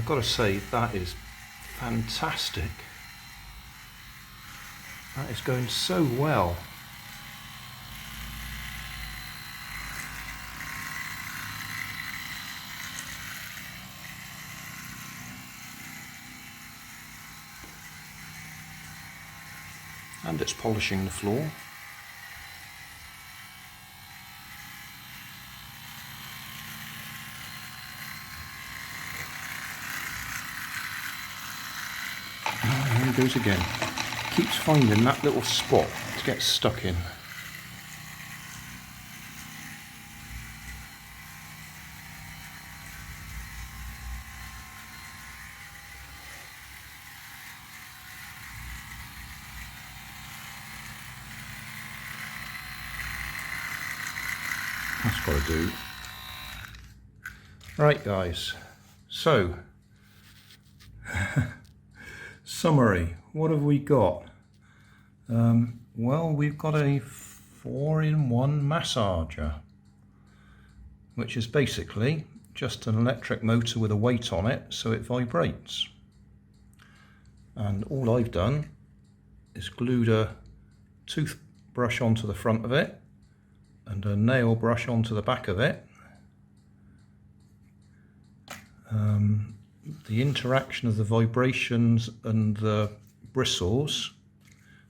I've got to say, that is fantastic. That is going so well. And it's polishing the floor. Here he goes again. Keeps finding that little spot to get stuck in. That's got to do. Right guys, so summary, what have we got? Well, we've got a 4-in-1 massager, which is basically just an electric motor with a weight on it so it vibrates. And all I've done is glued a toothbrush onto the front of it and a nail brush onto the back of it. The interaction of the vibrations and the bristles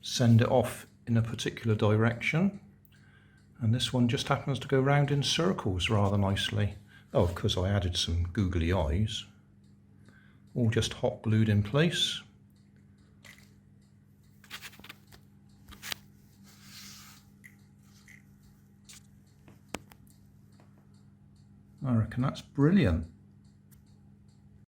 send it off in a particular direction, and this one just happens to go round in circles rather nicely. Oh, of course I added some googly eyes, all just hot glued in place. I reckon that's brilliant.